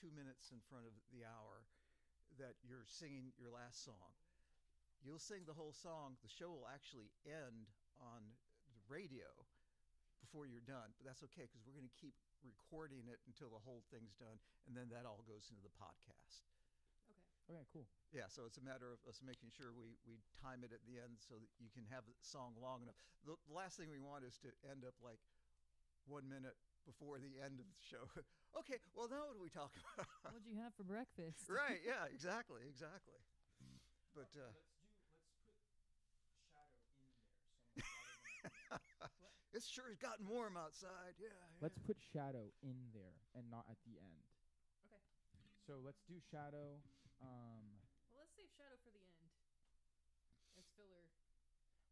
2 minutes in front of the hour that you're singing your last song. You'll sing the whole song. The show will actually end on the radio before you're done, but that's okay because we're going to keep recording it until the whole thing's done, and then that all goes into the podcast. Okay. Okay, cool. Yeah, so it's a matter of us making sure we time it at the end so that you can have the song long enough. The last thing we want is to end up like 1 minute before the end of the show. Okay, well, now what do we talk about? What'd you have for breakfast? Right, yeah, exactly. But Let's put shadow in there somewhere rather than at the end. it sure has gotten warm outside. Yeah. Let's put shadow in there and not at the end. Okay. So let's do shadow. Well, let's save shadow for the end. As filler.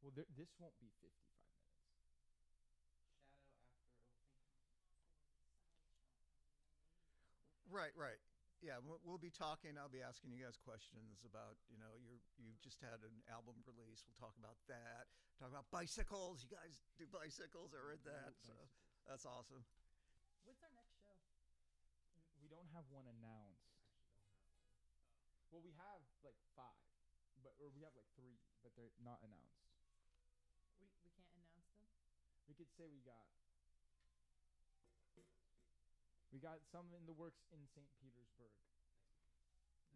Well, this won't be 55 minutes. Shadow after overthinking. Right. Yeah, we'll be talking. I'll be asking you guys questions about, you've just had an album release. We'll talk about that. Talk about bicycles. You guys do bicycles. I read that. So that's awesome. What's our next show? We don't have one announced. Well, we have like 5, or we have like 3, but they're not announced. We can't announce them? We could say we got some in the works in St. Petersburg.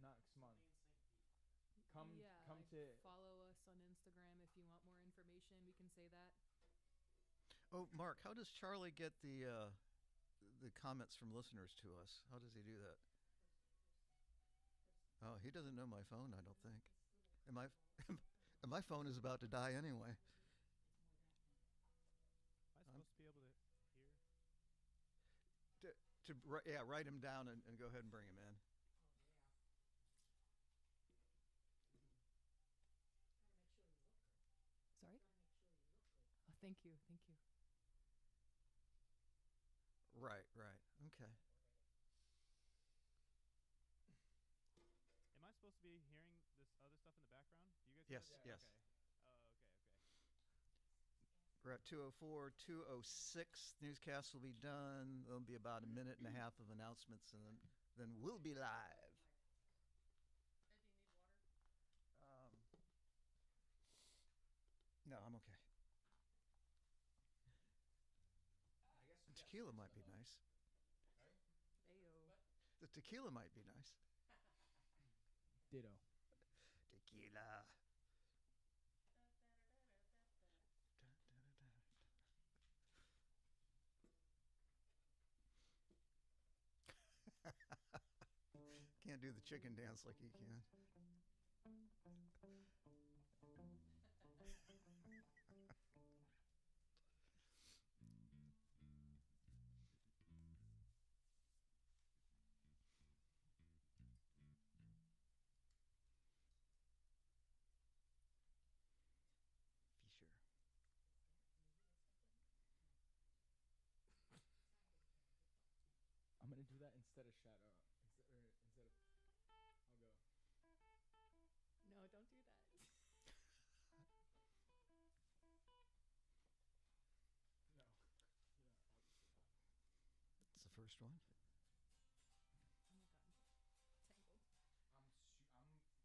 Next month. Come to follow us on Instagram if you want more information. We can say that. Oh, Mark, how does Charlie get the comments from listeners to us? How does he do that? Oh, he doesn't know my phone, I don't think. And my phone is about to die anyway. Am I supposed to be able to hear? Write him down and go ahead and bring him in. Sorry? Oh, thank you. Right. Okay. Am I supposed to be hearing this other stuff in the background? Do you guys? Yes. hear Yes. Okay. Oh, okay. We're at 2:04, 2:06. Newscast will be done. There'll be about a minute and a half of announcements, and then we'll be live. Do you need water? No, I'm okay. I guess Tequila might be nice. Ayo. The tequila might be nice. Ditto. Tequila. Can't do the chicken dance like he can. Fisher. I'm gonna do that instead of shadow. Instead of, I'll go. No, don't do that. No. That's the first one. Oh my god, I'm tangled. I'm most certainly gonna unplug myself. I have to remember to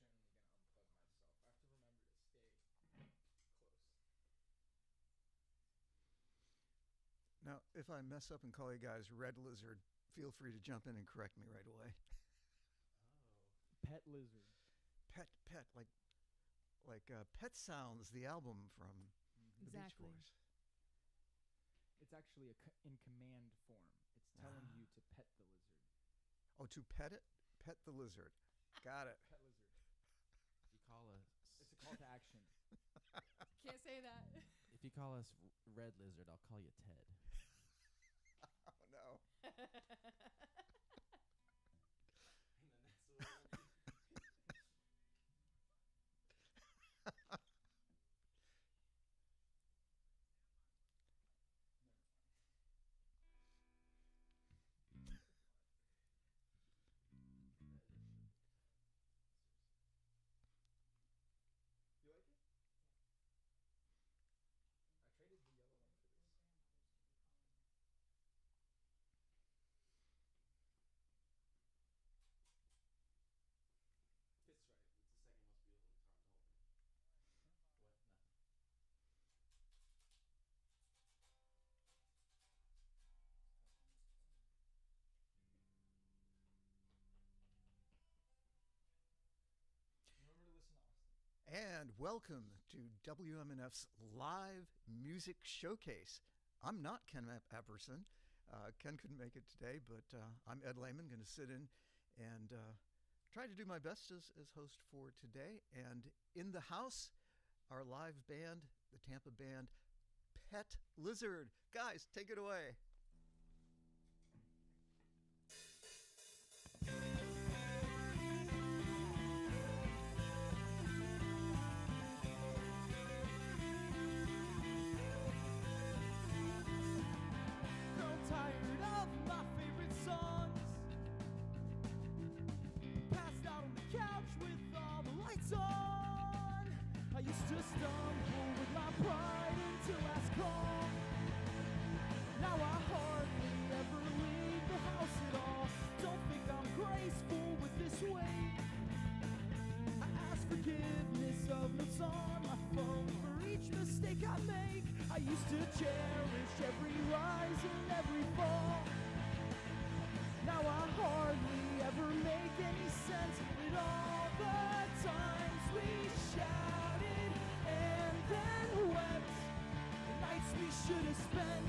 stay close. Now, if I mess up and call you guys Red Lizard, feel free to jump in and correct me right away. Oh. Pet lizard. Pet, like Pet Sounds, the album from the Exactly. Beach Boys. It's actually in command form. It's telling you to pet the lizard. Oh, to pet it? Pet the lizard. Got it. Pet lizard. If you call us, It's a call to action. Can't say that. if you call us Red Lizard, I'll call you Ted. Oh, no. And then that's what we'll do. You like it? I traded the yellow one for this. And welcome to WMNF's live music showcase. I'm not Ken Apperson. Ken couldn't make it today, but I'm Ed Lehman, going to sit in and try to do my best as host for today. And in the house, our live band, the Tampa band, Pet Lizard. Guys, take it away. To stumble with my pride into last call. Now I hardly ever leave the house at all. Don't think I'm graceful with this weight. I ask forgiveness of notes on my phone for each mistake I make. I used to cherish every rise and every fall. Now I hardly ever make any sense at all the times we shouted and then wept, the nights we should have spent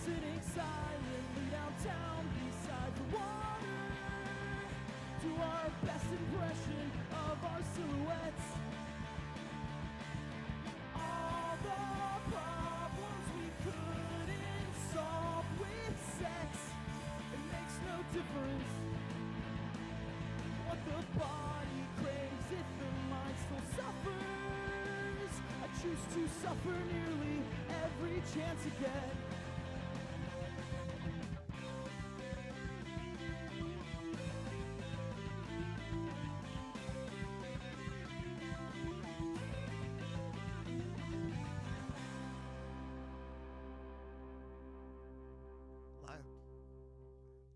sitting silently downtown beside the water, to our best impression of our silhouettes. All the problems we couldn't solve with sex, it makes no difference what the body craves if the mind still suffers. I choose to suffer nearly every chance I get.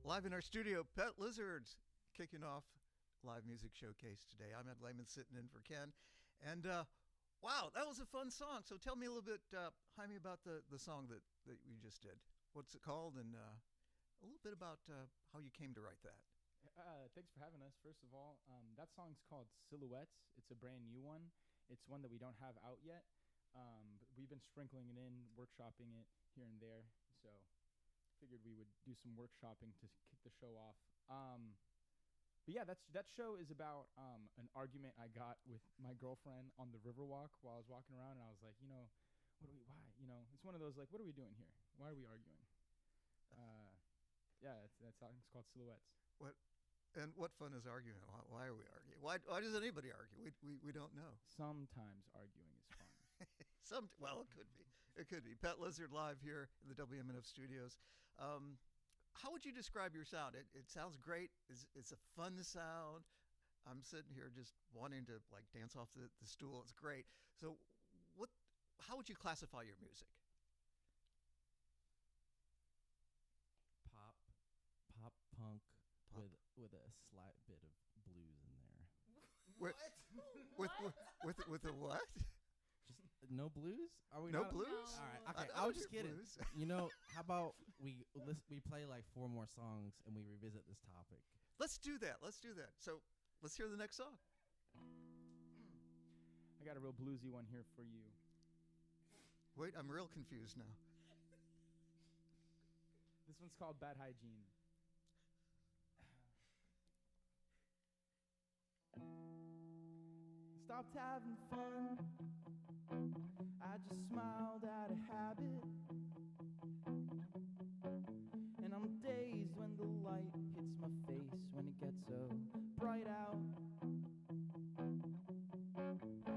Live in our studio, Pet Lizards, kicking off live music showcase today. I'm Ed Lehman sitting in for Ken. And wow, that was a fun song. So tell me a little bit, Jaime, about the song that you just did. What's it called? And a little bit about how you came to write that. Thanks for having us, first of all. That song's called Silhouettes. It's a brand new one. It's one that we don't have out yet. But we've been sprinkling it in, workshopping it here and there. So figured we would do some workshopping to kick the show off. But yeah, that show is about an argument I got with my girlfriend on the Riverwalk while I was walking around, and I was like, why? It's one of those, like, what are we doing here? Why are we arguing? Yeah, that song's called Silhouettes. What fun is arguing? Why are we arguing? Why does anybody argue? We don't know. Sometimes arguing is fun. Well, it could be. It could be. Pet Lizard live here in the WMNF studios. How would you describe your sound? It sounds great. It's a fun sound. I'm sitting here just wanting to like dance off the stool. It's great. So how would you classify your music? Pop punk with a slight bit of blues in there. With the what? Just no blues? Are we no not? blues? All right. Okay. I I was just kidding. blues. How about we play like 4 more songs and we revisit this topic? Let's do that. So let's hear the next song. I got a real bluesy one here for you. Wait, I'm real confused now. This one's called Bad Hygiene. Stopped having fun. I just smiled out of habit. And I'm dazed when the light hits my face, when it gets so bright out.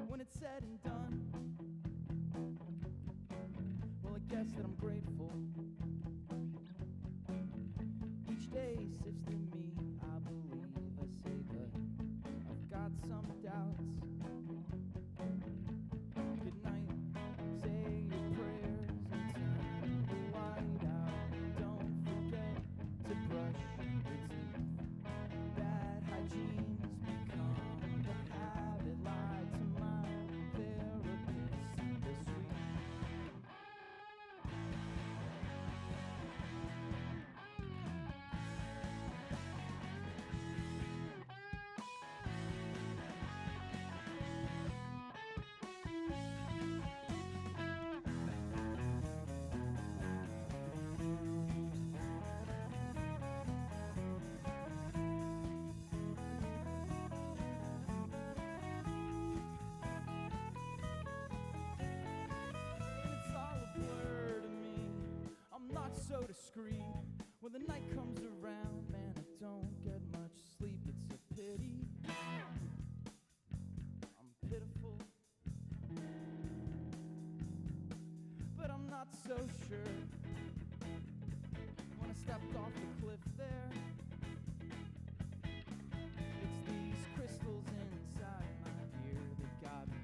When it's said and done, well, I guess that I'm grateful. Each day sifts through me, I believe I say, but I've got some doubts. Good night, say your prayers and turn the light out. Don't forget to brush your teeth. Bad hygiene's become a habit. Lied to my therapist this week. screed. When the night comes around, man, I don't get much sleep. It's a pity. I'm pitiful, but I'm not so sure. When I stepped off the cliff there, it's these crystals inside my ear that got me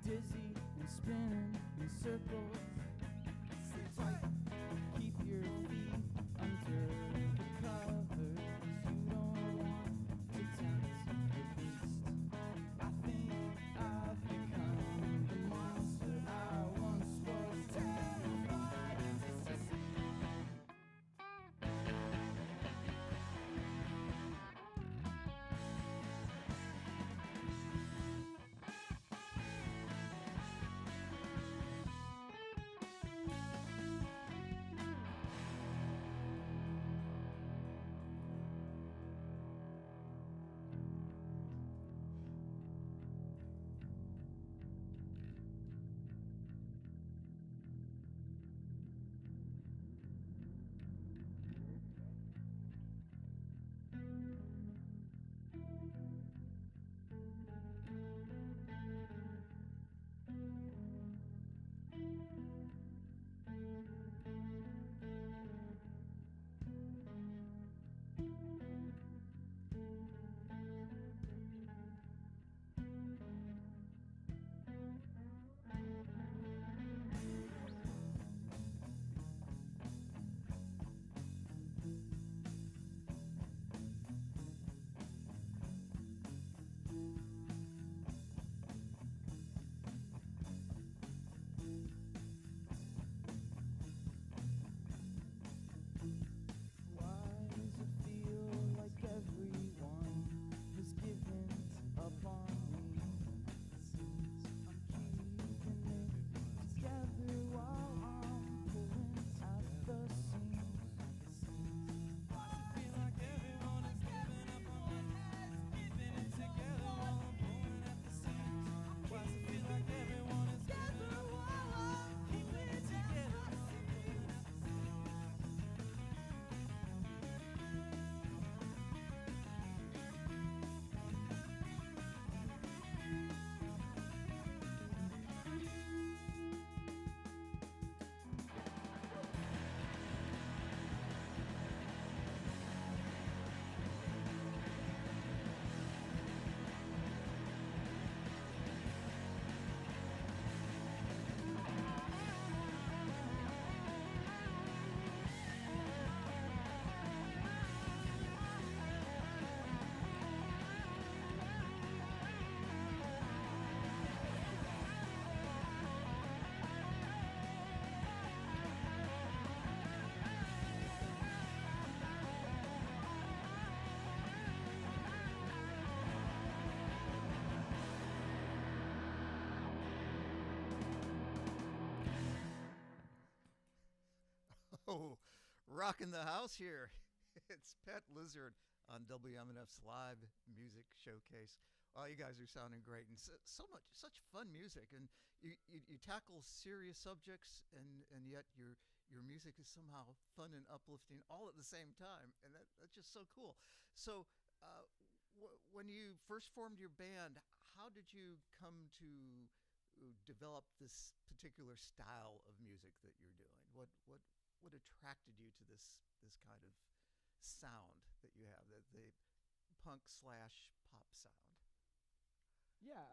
dizzy and spinning in circles. Sit tight, keep your feet under the covers. You don't want to tempt the beast. I think I've become the monster I once was, terrified to see. Why does it feel like everyone has given up on me? I'm keeping it together while I'm pulling at the seams. Why does it feel like everyone has given up on me? Keeping it together while I'm pulling at the seams. Why does it feel like everyone is together while I'm keeping it together? Oh, rocking the house here. It's Pet Lizard on WMNF's live music showcase. Oh, you guys are sounding great, and such fun music, and you tackle serious subjects, and yet your music is somehow fun and uplifting all at the same time, and that's just so cool. So, when you first formed your band, how did you come to develop this particular style of music that you're doing? What attracted you to this kind of sound that you have, the punk slash pop sound? Yeah,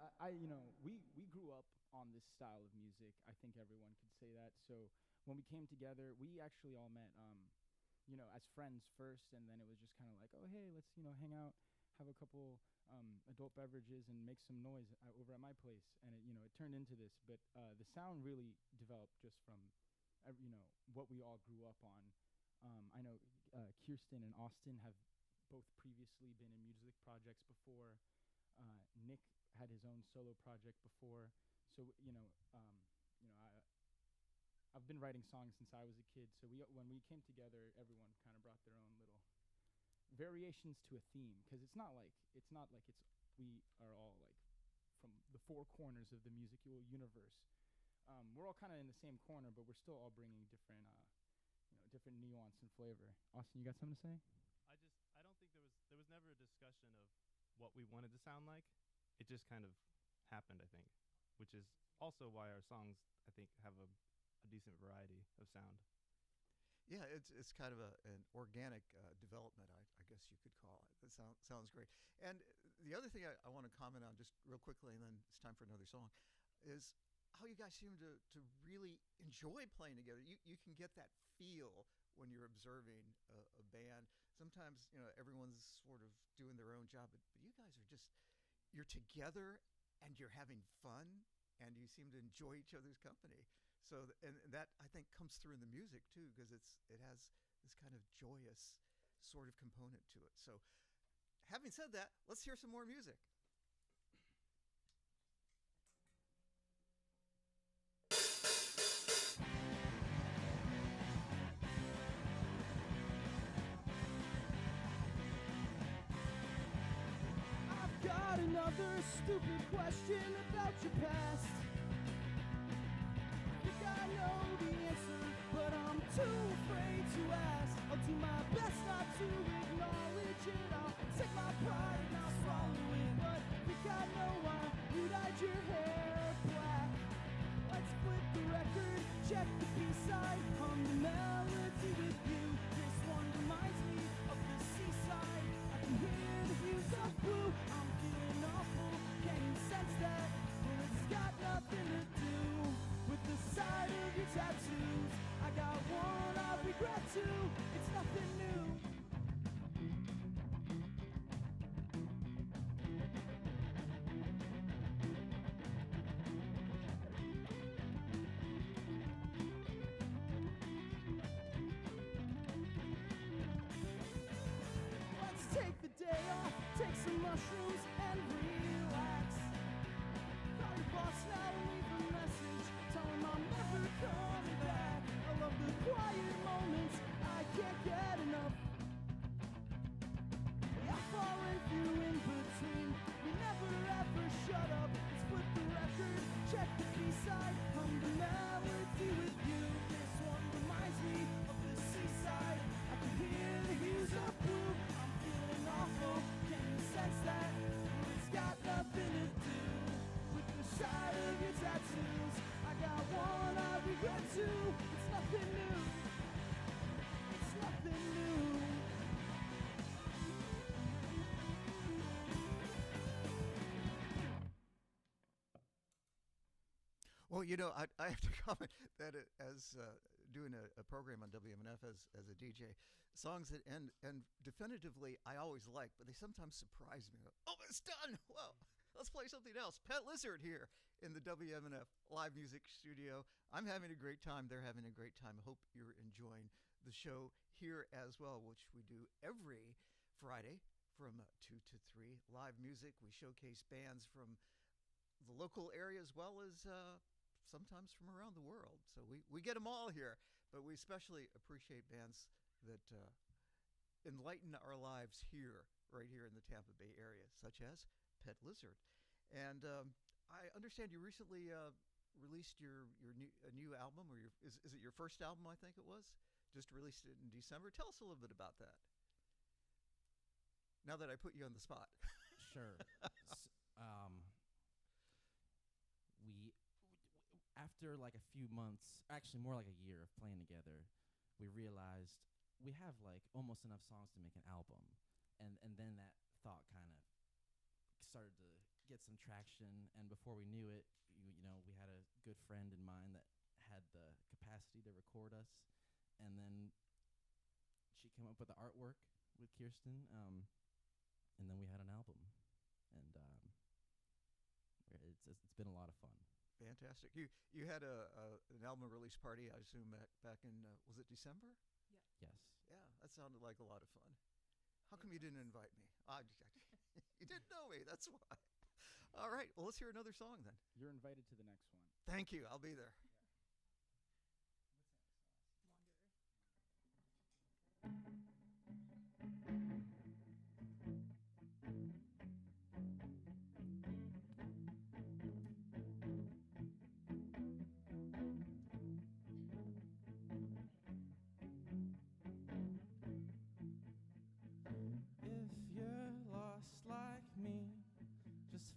we grew up on this style of music. I think everyone could say that. So when we came together, we actually all met, as friends first, and then it was just kind of like, oh, hey, let's, hang out, have a couple adult beverages, and make some noise over at my place. And it turned into this. But the sound really developed just from, what we all grew up on. I know Kirsten and Austin have both previously been in music projects before. Nick had his own solo project before, so I've been writing songs since I was a kid. So when we came together, everyone kind of brought their own little variations to a theme, because it's not like we are all like from the four corners of the musical universe. We're all kind of in the same corner, but we're still all bringing different different nuance and flavor. Austin, you got something to say? I don't think there was never a discussion of what we wanted to sound like. It just kind of happened, I think, which is also why our songs, I think, have a decent variety of sound. Yeah, it's kind of an organic development, I guess you could call it. That sounds great. And the other thing I want to comment on just real quickly, and then it's time for another song, is how you guys seem to really enjoy playing together. You can get that feel when you're observing a band. Sometimes, everyone's sort of doing their own job, but you guys are just, you're together and you're having fun and you seem to enjoy each other's company. So, and that I think comes through in the music too, because it has this kind of joyous sort of component to it. So, having said that, let's hear some more music. I've got another stupid question about your past. I think I know the answer, but I'm too afraid to ask. I'll do my best not to acknowledge it. I'll take my pride and I'll swallow it. But I think I know why you dyed your hair black. Let's flip the record, check the B-side, hum the melody with you. This one reminds me of the seaside. I can hear the hues of blue. I'm feeling awful, can you sense that? Well, it's got nothing to do with the side of your tattoos. I got one I regret too. It's nothing new. Let's take the day off, take some mushrooms and relax. Call your boss now and leave a message. Tell him I'm never coming back. I love the quiet moments, I can't get enough. I'm falling through in between. We never ever shut up. Let's flip the record, check the B-side, hum the melody with you. This one reminds me of the seaside. I can hear the hues of blue. I'm feeling awful. Can you sense that? Well, it's got nothing to do with the side of your tattoos. I got one I regret too. It's nothing new. It's nothing new. Well, I have to comment that as doing a program on WMNF as a DJ, songs that end definitively I always like, but they sometimes surprise me. Oh, it's done! Well, let's play something else. Pet Lizard here in the WMNF live music studio. I'm having a great time. They're having a great time. I hope you're enjoying the show here as well, which we do every Friday from 2 to 3. Live music. We showcase bands from the local area as well as sometimes from around the world. So we get them all here, but we especially appreciate bands that enlighten our lives here, right here in the Tampa Bay area, such as Pet Lizard. And I understand you recently released your new album, or is it your first album? I think it was. Just released it in December. Tell us a little bit about that. Now that I put you on the spot. Sure. We after like a few months, actually more like a year of playing together, we realized we have like almost enough songs to make an album, and then that thought kind of started to get some traction. And before we knew it, we had a good friend in mind that had the capacity to record us, and then she came up with the artwork with Kirsten, and then we had an album, and it's been a lot of fun. Fantastic. You had an album release party, I assume, back in, was it December? Yeah. Yes. Yeah, that sounded like a lot of fun. How come you didn't invite me? You didn't know me, that's why. All right, well, let's hear another song then. You're invited to the next one. Thank you, I'll be there.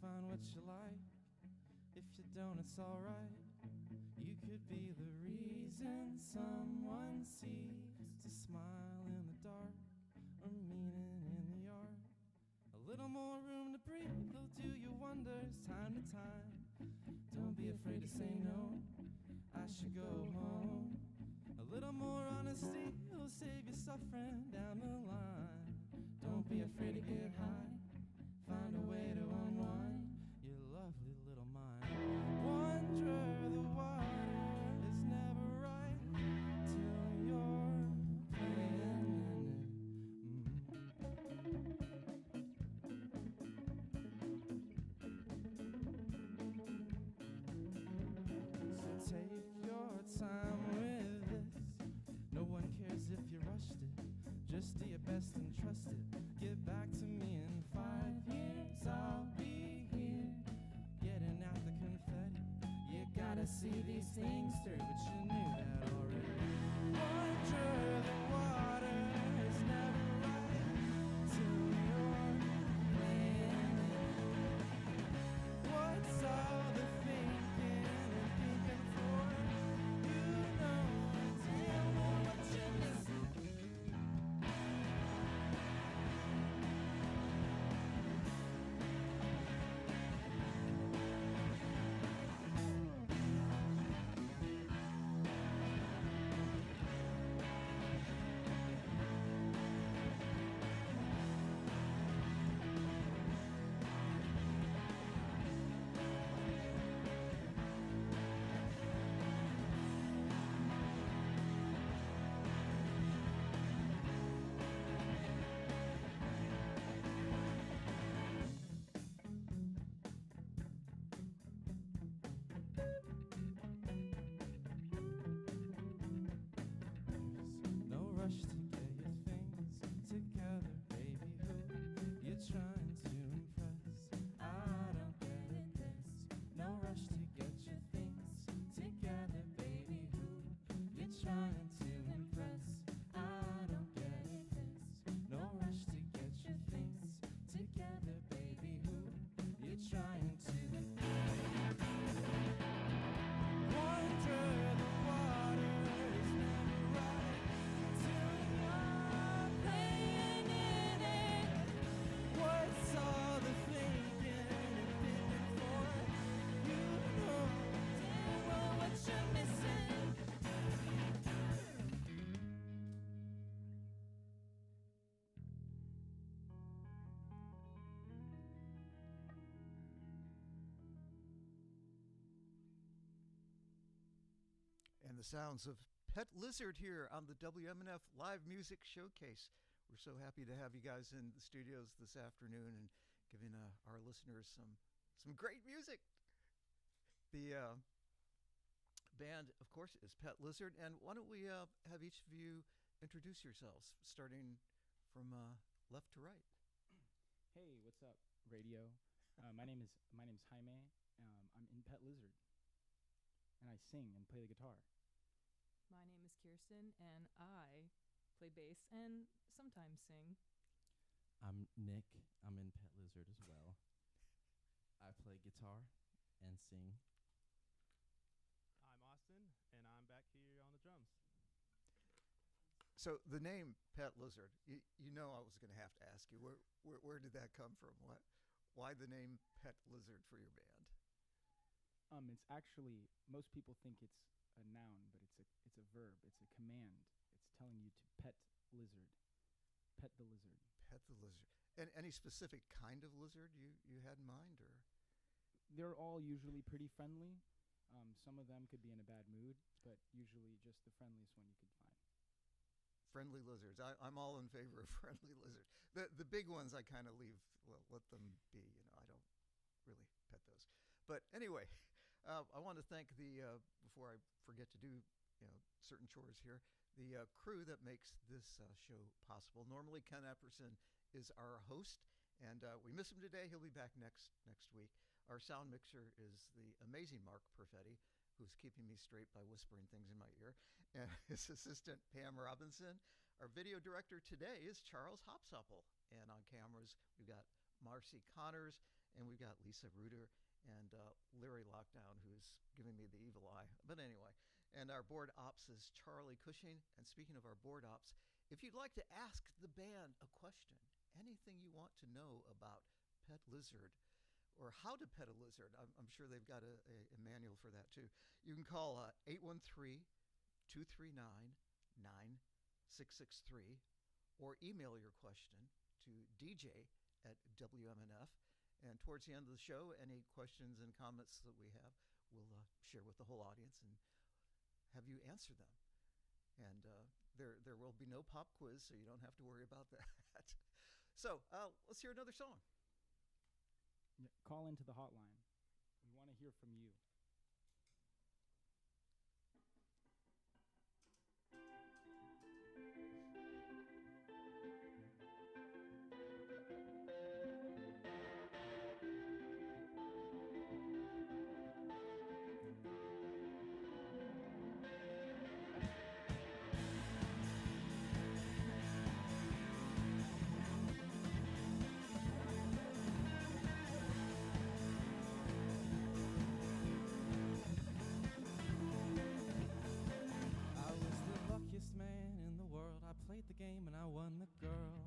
find what you like. If you don't, it's alright. You could be the reason someone sees a smile in the dark or meaning in the yard. A little more room to breathe will do you wonders time to time. Don't be afraid to say no, I should go home. A little more honesty will save you suffering down the line. Don't be afraid to get high, find a way to unwind your lovely little mind. Wonder the water is never right till you're playing in it. So take your time with this. No one cares if you rushed it. Just do your best and trust it. Get back to me in 5 years. I'll be here, getting out the confetti. You gotta see these things through, but you knew that already. Wonder the water is never right till you're playing it. What's all the thinking and thinking for? You know damn well what you're missing. No rush to get your things together, baby. Who you trying to impress? I don't get it. This. No rush to get your things together, baby. Who you trying to impress? I don't get it. This. No rush to get your things together, baby. Who you trying to? Wonder the water is never right till you're playing in it. What's all the thinking and thinking for? You know damn well what you're missing. And the sounds of Pet Lizard here on the WMNF Live Music Showcase. We're so happy to have you guys in the studios this afternoon and giving our listeners some great music. The band, of course, is Pet Lizard. And why don't we have each of you introduce yourselves, starting from left to right. Hey, what's up, radio? My name's Jaime. I'm in Pet Lizard, and I sing and play the guitar. My name is Kirsten, and I play bass and sometimes sing. I'm Nick. I'm in Pet Lizard as well. I play guitar and sing. I'm Austin, and I'm back here on the drums. So the name Pet Lizard, you know I was going to have to ask you, where did that come from? Why the name Pet Lizard for your band? It's actually, most people think it's a noun, but it's a verb. It's a command. It's telling you to pet lizard. Pet the lizard. Pet the Lizard. And any specific kind of lizard you had in mind, or? They're all usually pretty friendly. Some of them could be in a bad mood, but usually just the friendliest one you could find. Friendly lizards. I'm all in favor of friendly lizards. The big ones I kind of leave, well, let them be. I don't really pet those. But anyway, I want to thank before I forget to do certain chores here, the crew that makes this show possible. Normally Ken Epperson is our host, and we miss him today. He'll be back next week. Our sound mixer is the amazing Mark Perfetti, who's keeping me straight by whispering things in my ear, and his assistant Pam Robinson. Our video director today is Charles Hopsupple. And on cameras, we've got Marcy Connors, and we've got Lisa Reuter and Larry Lockdown, who's giving me the evil eye. But anyway, and our board ops is Charlie Cushing. And speaking of our board ops, if you'd like to ask the band a question, anything you want to know about Pet Lizard or how to pet a lizard, I'm sure they've got a manual for that too. You can call 813-239-9663 or email your question to dj@WMNF. And towards the end of the show, any questions and comments that we have, we'll share with the whole audience and have you answer them. And there will be no pop quiz, so you don't have to worry about that. So let's hear another song. Yeah, call into the hotline. We want to hear from you. Played the game and I won the girl.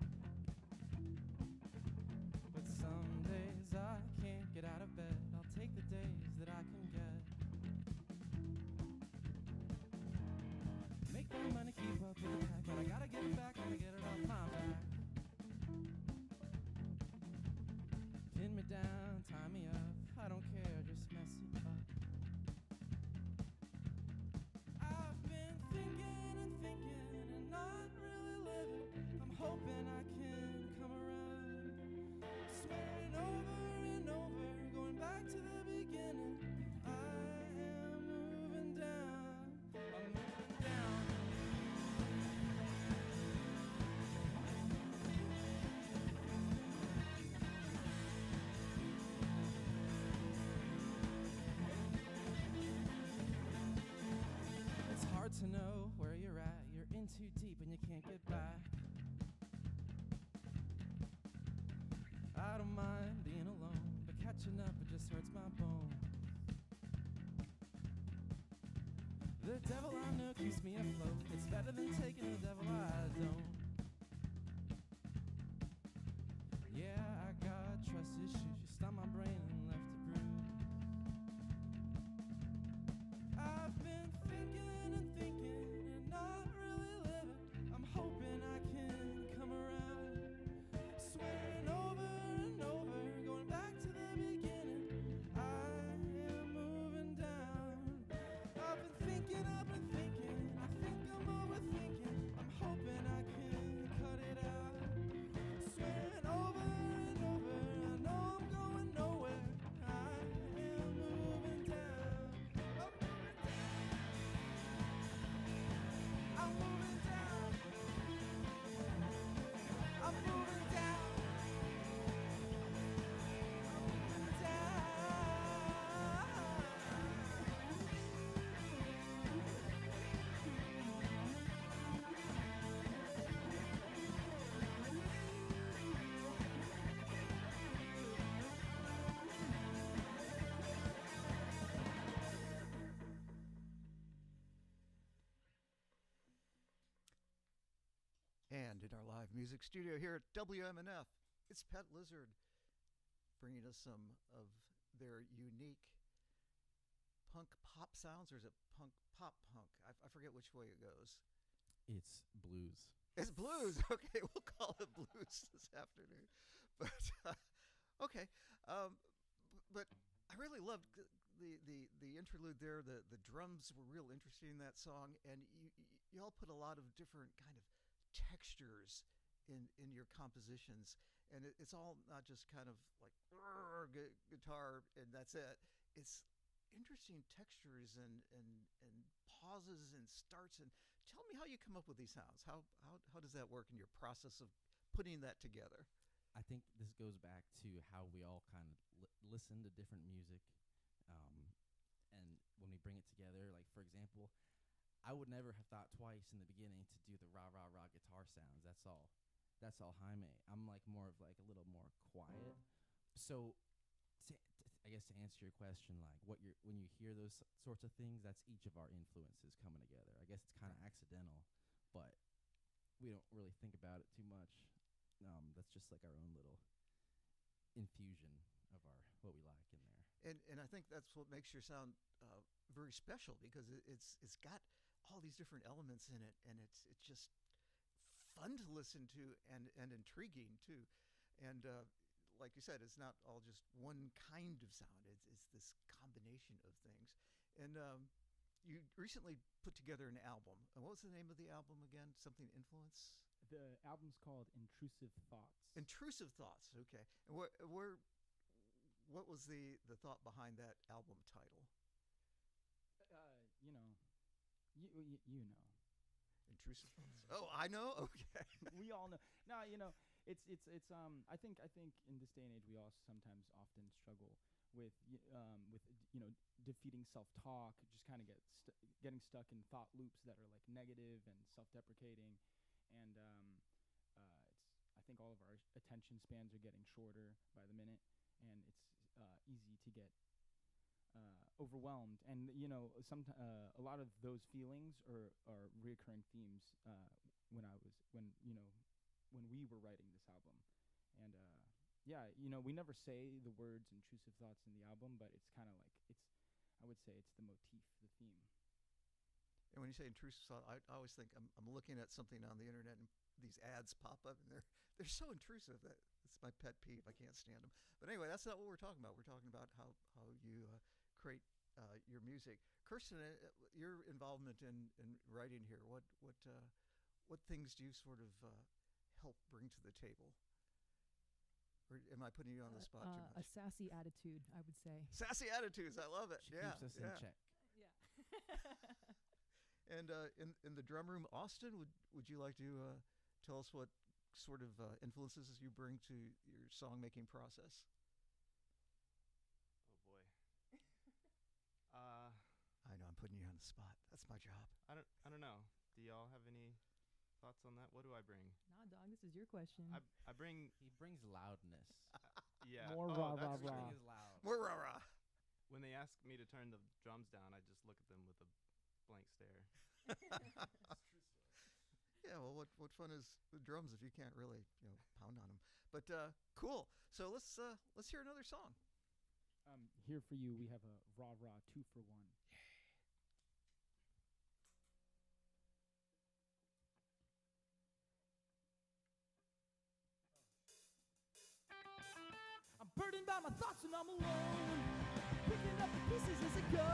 But some days I can't get out of bed. I'll take the days that I can get. Make my money, keep up with the pack, but I gotta get it back, gotta get it off my back. Pin me down, tie me up, I don't care, just mess it up. I've been thinking and thinking and not really living. I'm hoping I can come around. Swearing over and over, going back to the beginning. I am moving down. I'm moving down. It's hard to know where you're at. You're in too deep and you can't get back. I don't mind being alone, but catching up, it just hurts my bones. The devil I know keeps me afloat. It's better than taking the devil I don't. Yeah, I got trust issues. You stopped my brain and left it bruised. I've been thinking and thinking and not really living. I'm hoping I can come around. Swearing over and over, going back to the beginning. I am moving down. I've been thinking, I think I'm overthinking. I'm hoping I can cut it out. Swearing over and over, I know I'm going nowhere. I am moving down. I'm moving down. I'm moving down. And in our live music studio here at WMNF, it's Pet Lizard bringing us some of their unique punk pop sounds, or is it punk pop punk? I forget which way it goes. It's blues. It's blues. Okay, we'll call it blues this afternoon. But okay, but I really loved the interlude there. The drums were real interesting in that song, and you all put a lot of different kind of textures in your compositions, and it's all not just kind of like guitar and that's it. It's interesting textures and pauses and starts. And tell me how you come up with these sounds. How does that work in your process of putting that together? I think this goes back to how we all kind of listen to different music, and when we bring it together, like for example, I would never have thought twice in the beginning to do the rah rah rah guitar sounds. That's all Jaime. I'm like more of like a little more quiet. So I guess to answer your question, like when you hear those sorts of things, that's each of our influences coming together. I guess it's kind of accidental, but we don't really think about it too much. That's just like our own little infusion of what we like in there. And I think that's what makes your sound very special, because it's got all these different elements in it, and it's just fun to listen to and intriguing too. And like you said, it's not all just one kind of sound. It's this combination of things. And you recently put together an album. And what was the name of the album again? Something Influence? The album's called Intrusive Thoughts. Intrusive Thoughts. Okay. And what was the thought behind that album title? You know. Intrusive Thoughts. Oh, I know. Okay. We all know. No, it's I think in this day and age we all sometimes often struggle with defeating self-talk, just kind of getting stuck in thought loops that are like negative and self-deprecating, and I think all of our attention spans are getting shorter by the minute, and it's easy to get overwhelmed. And a lot of those feelings are reoccurring themes when we were writing this album. And we never say the words intrusive thoughts in the album, but it's kind of like I would say it's the motif, the theme. And when you say intrusive thought, I always think I'm looking at something on the internet and these ads pop up, and they're so intrusive that it's my pet peeve. I can't stand them. But anyway, that's not what we're talking about. We're talking about how you create your music. Kirsten, your involvement in writing here, what things do you sort of help bring to the table? Or am I putting you on the spot too much? A sassy attitude, I would say. Sassy attitudes, I love it. She Yeah, keeps us in check. Yeah. And in the drum room, Austin, would you like to tell us what sort of influences you bring to your song-making process? Oh boy. I know I'm putting you on the spot. That's my job. I don't know. Do y'all have any thoughts on that? What do I bring? Nah, dog, this is your question. I bring He brings loudness. yeah. More oh, rah, that's rah, true. rah. He is loud. More rah-rah. When they ask me to turn the drums down, I just look at them with a blank stare. Yeah, well, what fun is the drums if you can't really pound on them? But cool. So let's hear another song. Here for you, we have a rah rah 2-for-1. I'm burdened by my thoughts and I'm alone, picking up the pieces as I go,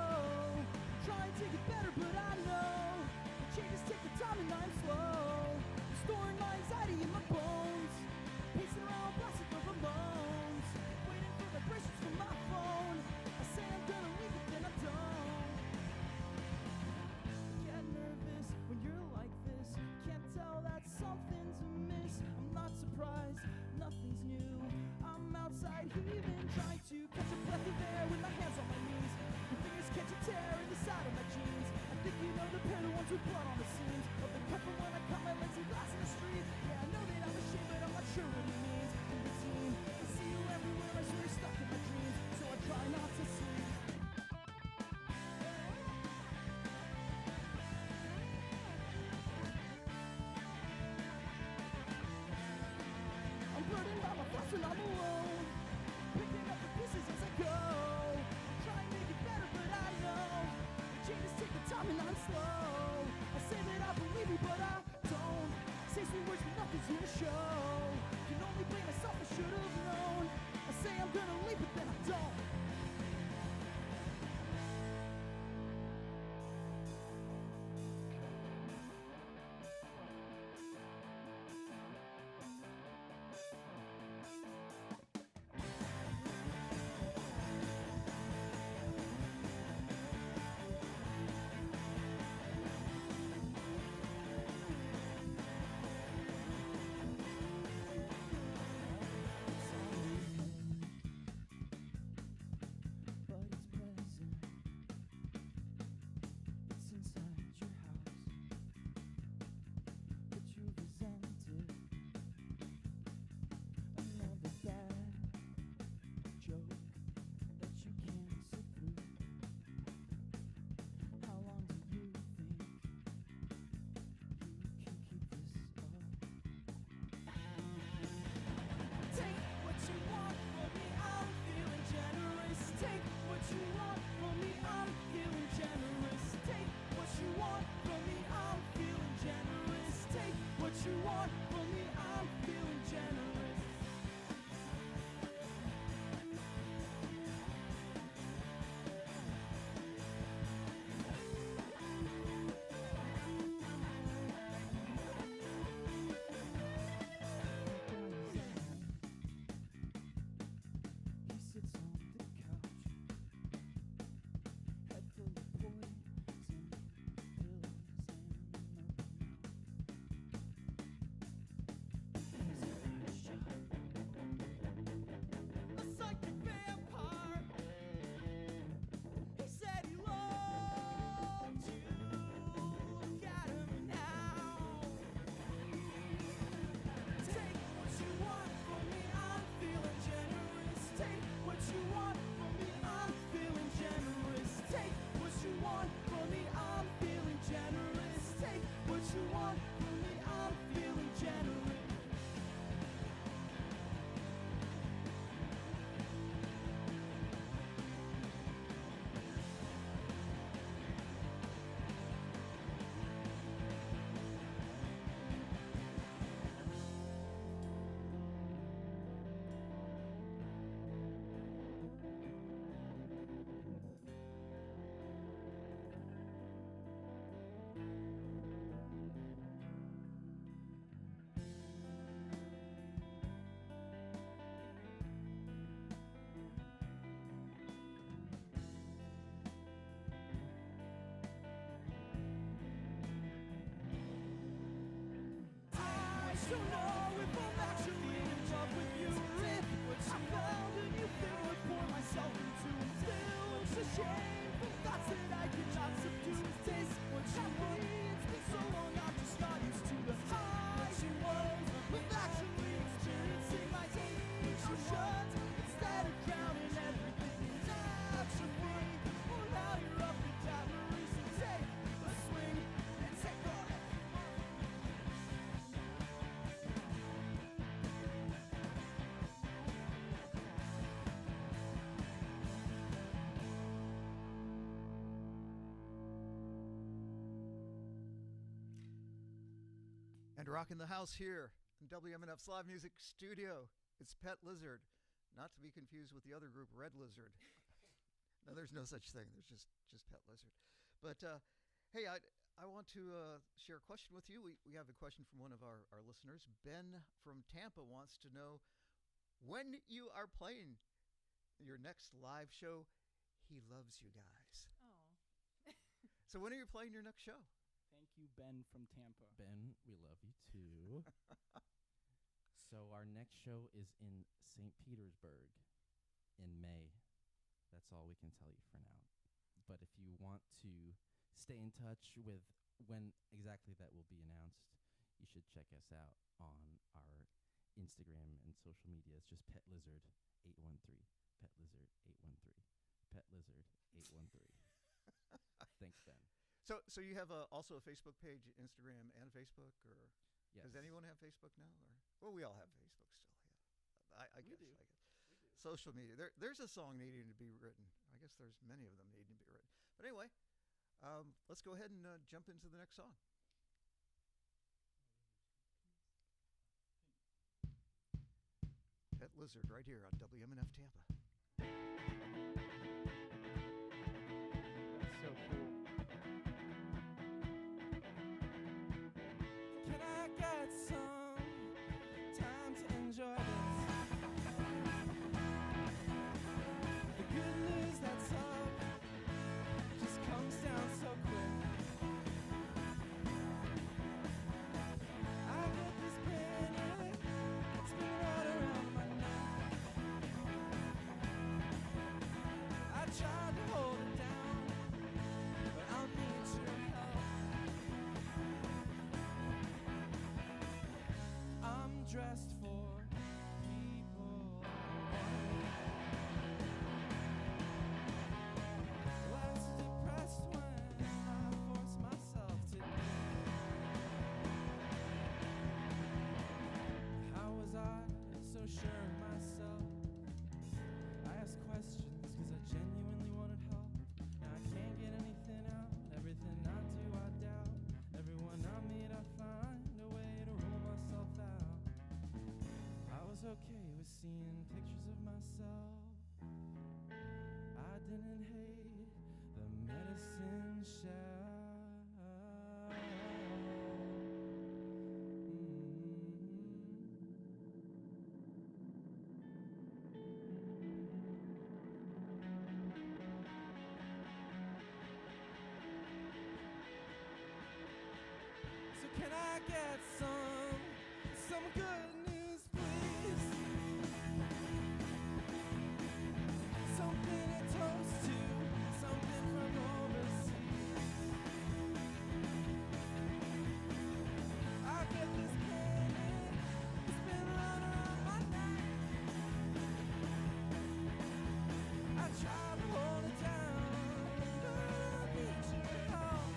trying to get better, but I know the changes take the time and I'm slow, storing my anxiety in my bones, pacing around plastic rubber bones, waiting for vibrations from my phone. I say I'm gonna leave it, then I don't. Get nervous when you're like this, can't tell that something's amiss. I'm not surprised, nothing's new. I'm outside heaving, trying to catch a breath of air with my hands on my knees. Your fingers catch a tear in the side of my jeans. I think you know the pair, the ones with blood on the seams of the cup from when I cut my legs in glass in the street. Yeah, I know that I'm ashamed, but I'm not sure what it means. In routine, I see you everywhere, I swear you're stuck in my dreams, so I try not to sleep. I'm burdened by my thoughts when I'm alone, picking up the pieces as I go, trying to make it better, but I know the changes take the time and I'm slow. I say that I And rocking the house here in WMNF's live music studio, it's Pet Lizard, not to be confused with the other group, Red Lizard. No, there's no such thing. There's just Pet Lizard. But hey, I want to share a question with you. We have a question from one of our listeners. Ben from Tampa wants to know when you are playing your next live show. He loves you guys. Oh. So when are you playing your next show? Thank you, Ben from Tampa. Ben, we love you too. So our next show is in St. Petersburg in May. That's all we can tell you for now. But if you want to stay in touch with when exactly that will be announced, you should check us out on our Instagram and social media. It's just Pet Lizard 813. Pet Lizard 813. Pet Lizard 813. Thanks, Ben. So you have also a Facebook page, Instagram and Facebook, or Yes. does anyone have Facebook now? Or well, we all have Facebook still. Yeah, I We guess. do. I guess. Social media. There's a song needing to be written. I guess there's many of them needing to be written. But anyway, let's go ahead and jump into the next song. Pet Lizard right here on WMNF Tampa. That's so cool. Can I get some time to enjoy this? The good news that's up just comes down so quick. I get this panic, it's been right around my neck. I tried to hold it down, but I'll need your help. I'm dressed for people. Less depressed when I force myself to be. How was I so sure of myself? I ask questions because I genuinely wanted help. Now I can't get anything out. Everything I do, I doubt. Everyone I meet, I find a way to rule myself out. I was okay with seeing pictures of myself. I didn't hate the medicine shell. So can I get some good news, please? Something to toast to, something from overseas. I get this panic, it's been running around my neck. I try to hold it down, but I need your help.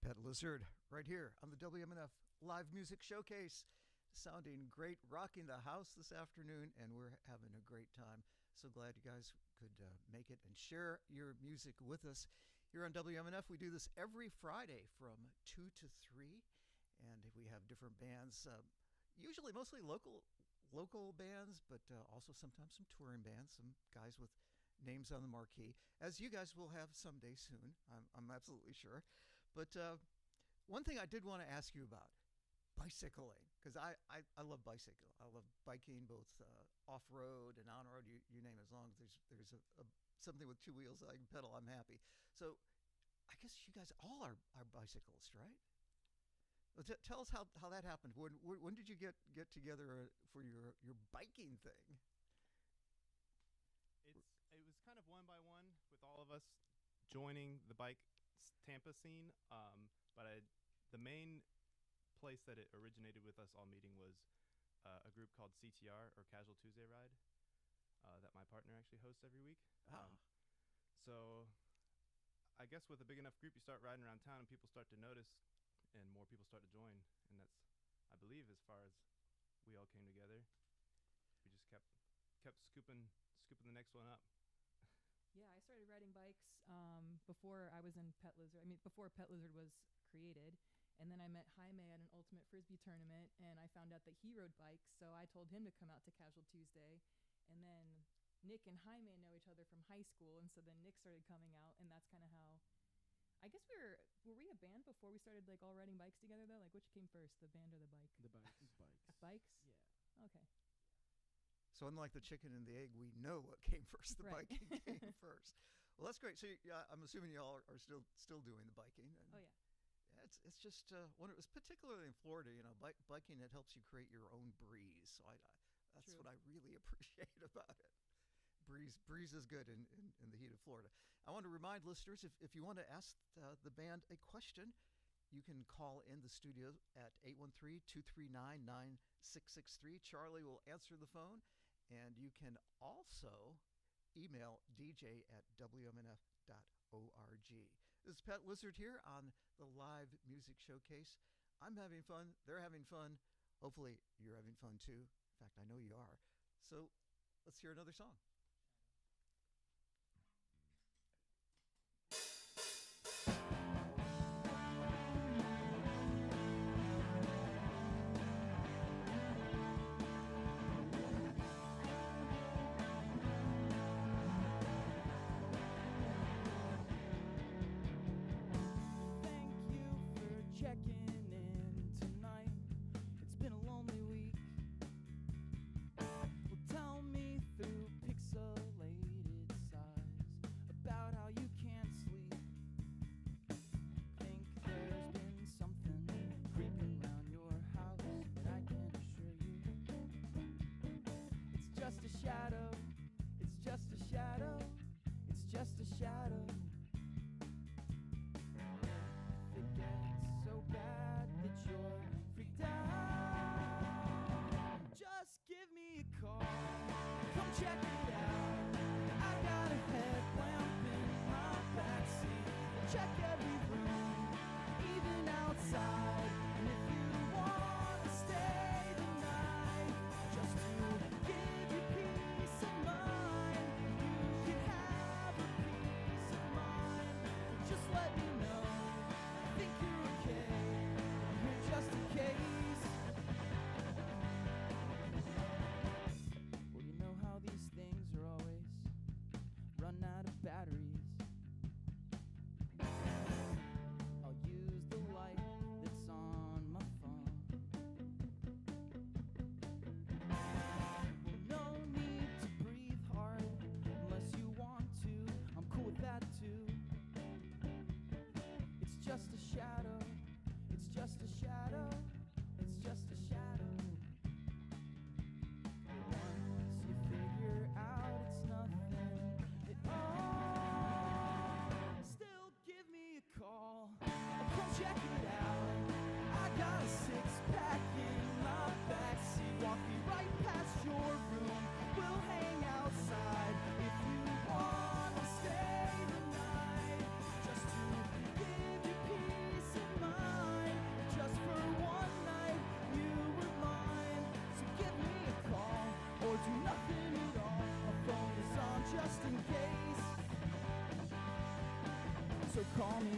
Pet Lizard right here on the WMNF Live Music Showcase. Sounding great, rocking the house this afternoon, and we're having a great time. So glad you guys could make it and share your music with us here on WMNF. We do this every Friday from 2 to 3, and we have different bands, usually mostly local bands, but also sometimes some touring bands, some guys with names on the marquee, as you guys will have someday soon, I'm absolutely sure. But one thing I did want to ask you about, bicycling, because I love bicycle. I love biking, both off-road and on-road, you name it. As long as there's something with two wheels that I can pedal, I'm happy. So I guess you guys all are bicyclists, right? Well, tell us how that happened. When did you get together for your biking thing? It was kind of one by one with all of us joining the bike Tampa scene. But the main place that it originated with us all meeting was a group called CTR, or Casual Tuesday Ride, that my partner actually hosts every week. Ah. So I guess with a big enough group, you start riding around town and people start to notice, and more people start to join. And that's, I believe, as far as we all came together, we just kept scooping the next one up. Yeah, I started riding bikes before I was in Pet Lizard. I mean, before Pet Lizard was created. And then I met Jaime at an Ultimate Frisbee tournament, and I found out that he rode bikes, so I told him to come out to Casual Tuesday. And then Nick and Jaime know each other from high school, and so then Nick started coming out, and that's kind of how. I guess were we a band before we started like all riding bikes together though? Like which came first, the band or the bike? The bikes. Bikes? Yeah. Okay. So unlike the chicken and the egg, we know what came first. The Right. biking came first. Well, that's great. So I'm assuming you all are still doing the biking. And Oh yeah. it's just when it was particularly in Florida, biking, it helps you create your own breeze. So that's True. what I really appreciate about it. Breeze is good in the heat of Florida. I want to remind listeners, if you want to ask the band a question, you can call in the studio at 813-239-9663. Charlie will answer the phone, and you can also email dj@wmnf.org. This is Pet Lizard here on the live music showcase. I'm having fun. They're having fun. Hopefully you're having fun too. In fact, I know you are. So let's hear another song. Thank you for checking in tonight. It's been a lonely week. Well, tell me through pixelated sighs about how you can't sleep. Think there's been something creeping around your house, but I can assure you it's just a shadow. It's just a shadow. It's just a shadow. If it gets so bad that you're freaked out, just give me a call. Come check it out. I got a headlamp in my backseat. Check every room, even outside. And if you want to stay the night, just to give you peace of mind, you can have a peace of mind. Just let me know. I think you're okay. I'm here just in case. Well, you know how these things are always run out of batteries. I'll use the light that's on my phone. Well, no need to breathe hard unless you want to. I'm cool with that too. It's just a shadow. It's just a shadow. It's just a shadow. Once you figure out it's nothing at all, still give me a call. Come check it out. I got a six-pack in my backseat. Walk me right past your room. We'll hang outside if you want to stay the night. Just to give you peace of mind. Just for one night, you were mine. So give me a call or do nothing at all. My phone is on just in case. So call me.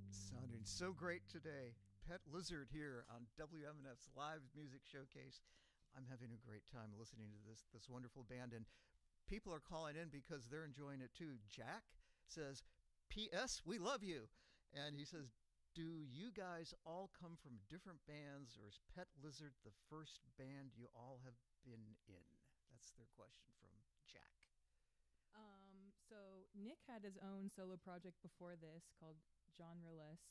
Sounding so great today. Pet Lizard here on WMNF's live music showcase. I'm having a great time listening to this wonderful band, and people are calling in because they're enjoying it too. Jack says, "P.S. We love you," and he says, do you guys all come from different bands, or is Pet Lizard the first band you all have been in? That's their question from Jack. So Nick had his own solo project before this called Genreless,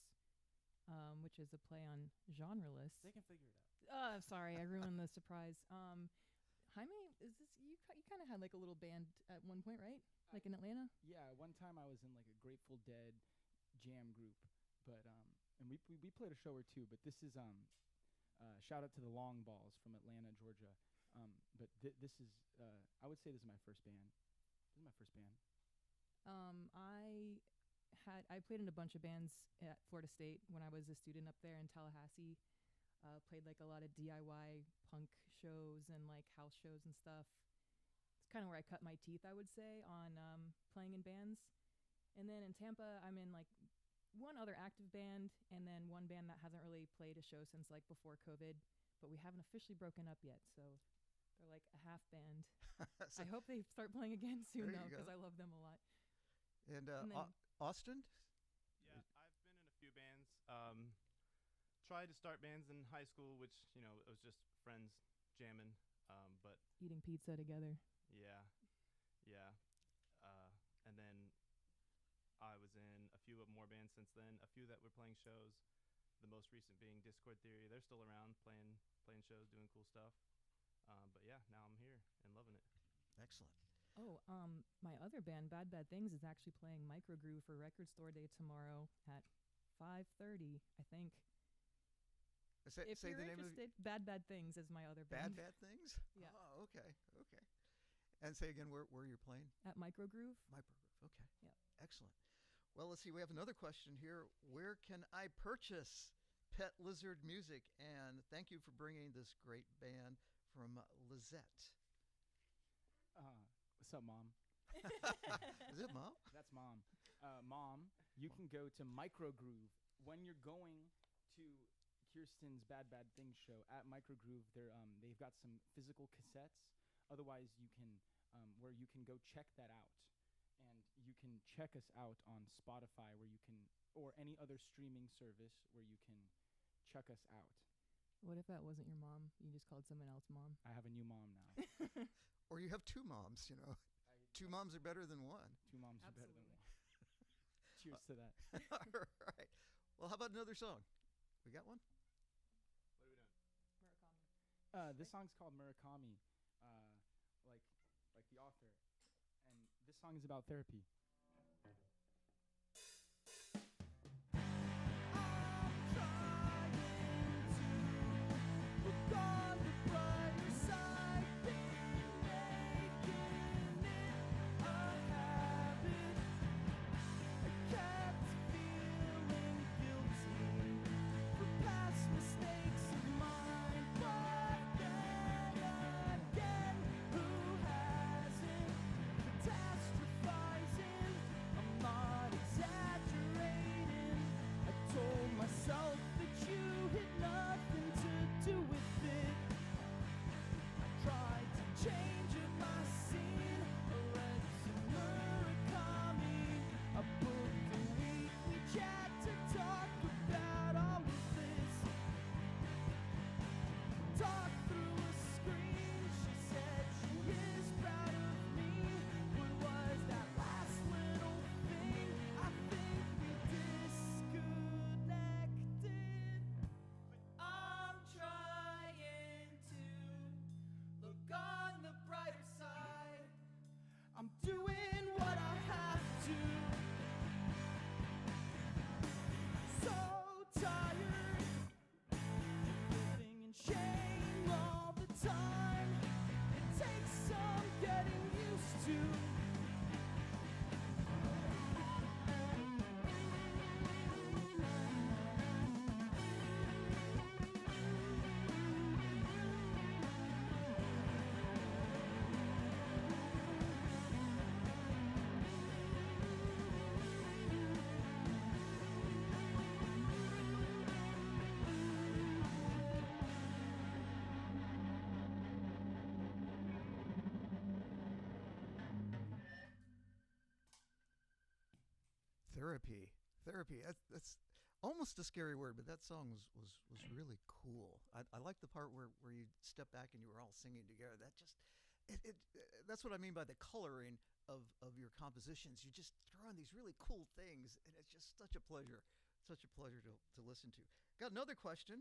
which is a play on genreless. They can figure it out. Sorry, I ruined the surprise. Jaime, is this you? You kind of had like a little band at one point, right? Like in Atlanta. Yeah, one time I was in like a Grateful Dead jam group, but and we played a show or two. But this is shout out to the Long Balls from Atlanta, Georgia. But this is I would say this is my first band. This is my first band. I played in a bunch of bands at Florida State when I was a student up there in Tallahassee. Played like a lot of DIY punk shows and like house shows and stuff. It's kind of where I cut my teeth, I would say, on playing in bands. And then in Tampa, I'm in like one other active band and then one band that hasn't really played a show since like before COVID, but we haven't officially broken up yet. So they're like a half band. So I hope they start playing again soon, There you though, because go. I love them a lot. and And then- Austin? Yeah, I've been in a few bands. Tried to start bands in high school, which it was just friends jamming. But Eating pizza together. yeah, yeah. And then I was in a few more bands since then. A few that were playing shows. The most recent being Discord Theory. They're still around playing shows, doing cool stuff. But yeah, now I'm here and loving it. Excellent. Oh, my other band, Bad Bad Things, is actually playing Microgroove for Record Store Day tomorrow at 5:30, I think. Say, If say you're the name of interested, Bad Bad Things is my other Bad band. Bad Things? Yeah. Oh, okay. And say again where you're playing? At Microgroove. Microgroove. Okay. Yep. Excellent. Well, let's see. We have another question here. Where can I purchase Pet Lizard music? And thank you for bringing this great band from Lizette. What's up, Mom? Is it Mom? That's Mom. Mom, you can go to Microgroove when you're going to Kirsten's Bad Bad Things show at Microgroove. They've got some physical cassettes. Otherwise, you can where you can go check that out, and you can check us out on Spotify, where you can, or any other streaming service where you can check us out. What if that wasn't your mom? You just called someone else mom. I have a new mom now. Or you have two moms, Two moms are better than one. Two moms are better than Absolutely. one. Cheers to that. All right. Well, how about another song? We got one? What are we doing? Murakami. This song's called Murakami, like the author, and this song is about therapy. Myself that you had nothing to do with it. I tried to change up my scene. I read some Murakami. I booked a weekly chat to talk about all of this. Talk through a screen. She said she is proud of me. What was that last little thing? I think we disconnected. I'm trying to look on the brighter side. I'm doing what I have to. So tired, living in shame all the time. It takes some getting used to. Therapy. That's almost a scary word, but that song was really cool. I like the part where you step back and you were all singing together. That just that's what I mean by the coloring of your compositions. You just throw in these really cool things, and it's just such a pleasure to listen to. Got another question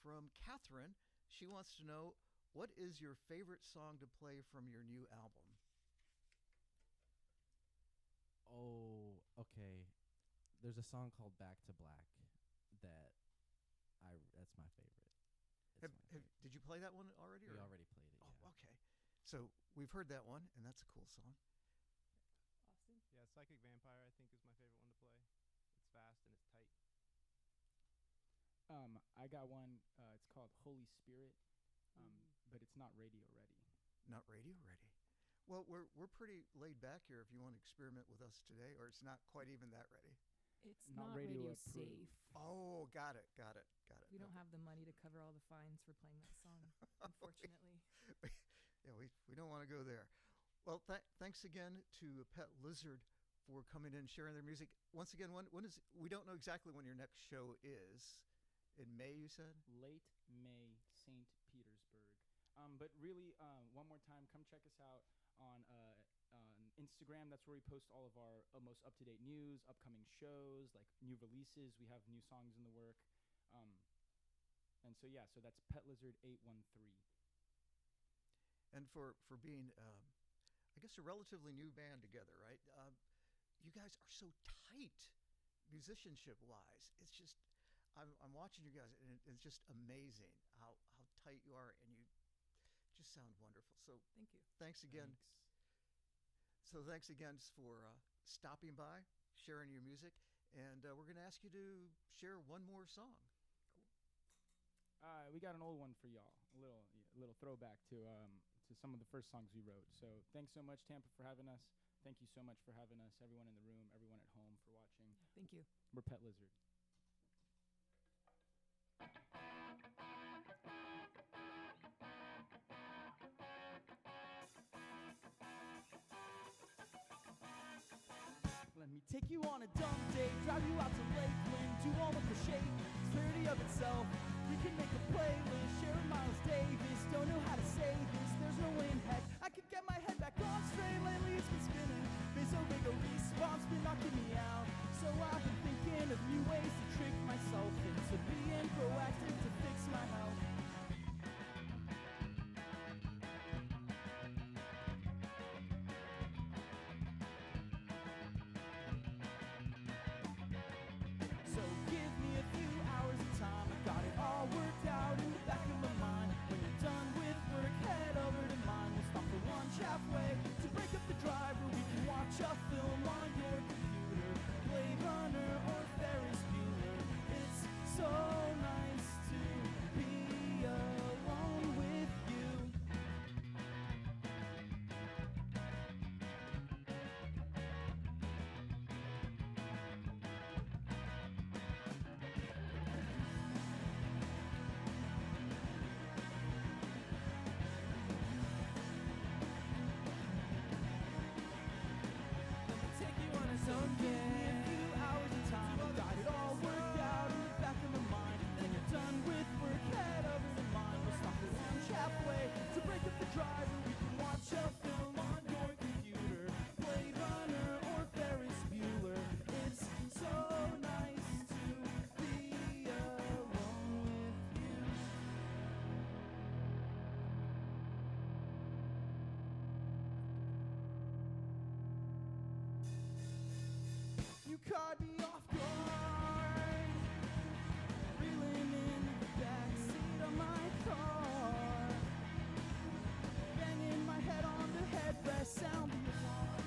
from Catherine. She wants to know, what is your favorite song to play from your new album? Oh, okay. There's a song called Back to Black that that's my favorite. Did you play that one already? We or? already played it. Oh, Yeah. okay. So we've heard that one, and that's a cool song. Austin? Yeah, Psychic Vampire, I think, is my favorite one to play. It's fast and it's tight. I got one. It's called Holy Spirit, but it's not radio ready. Not radio ready. Well, we're pretty laid back here if you want to experiment with us today, or it's not quite even that ready. It's Not not radio radio approved. safe. Oh, got it. We don't have the money to cover all the fines for playing that song, unfortunately. Yeah, we don't want to go there. Well, thanks again to Pet Lizard for coming in and sharing their music. Once again, when is, we don't know exactly when your next show is. In May, you said? Late May, St. Petersburg. But really, one more time, come check us out on Instagram. That's where we post all of our most up-to-date news, upcoming shows, like new releases. We have new songs in the work. And so, yeah, so that's Pet Lizard 813. And for being, I guess, a relatively new band together, right? You guys are so tight, musicianship-wise. It's just, I'm watching you guys, and it's just amazing how tight you are, and you just sound wonderful. So Thank you. thanks again. So thanks again for stopping by, sharing your music, and we're going to ask you to share one more song. We got an old one for y'all, a little throwback to some of the first songs we wrote. So thanks so much, Tampa, for having us. Thank you so much for having us, everyone in the room, everyone at home for watching. Thank you. We're Pet Lizard. Let me take you on a dumb date, drive you out to Lakeland, do all the crochet, it's parody of itself. We can make a playlist, share with Miles Davis, don't know how to say this, there's no way in heck I could get my head back on straight. Lately it's been spinning, vasovagal response been knocking me out. So I've been thinking of new ways to trick myself into being proactive to fix my health. So give me a few hours of time, I got it all worked out in the back of my mind. When you're done with work, head over to mine. We'll stop for lunch halfway to break up the drive, where we can watch a film on your computer, Blade Runner or Ferris Bueller. It's so nice to be alone with you. Let me take you on a zone. Give me a few hours of time. I got it all worked out in the back of my mind. Then you're done with work, head over to mine. We'll stop for lunch halfway to break up the drive, where we can watch a film on your computer, Blade Runner or Ferris Bueller. It's so nice to be alone with you. You caught me off guard, reeling in the backseat of my car, banging my head on the headrest, sound the alarm.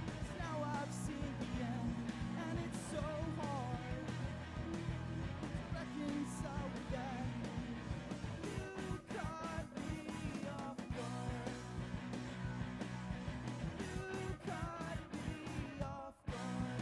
'Cause now I've seen the end, and it's so hard to reconcile with that. You caught me off guard. You caught me off guard.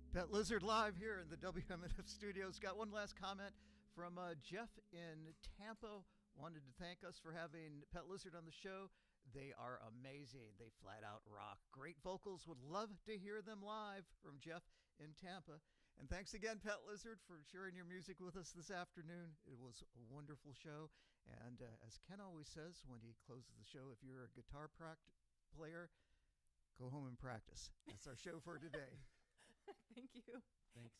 Pet Lizard live here in the WMNF studios. Got one last comment from Jeff in Tampa. Wanted to thank us for having Pet Lizard on the show. They are amazing. They flat out rock. Great vocals. Would love to hear them live from Jeff in Tampa. And thanks again, Pet Lizard, for sharing your music with us this afternoon. It was a wonderful show. And as Ken always says when he closes the show, if you're a guitar player, go home and practice. That's our show for today. Thank you. Thanks.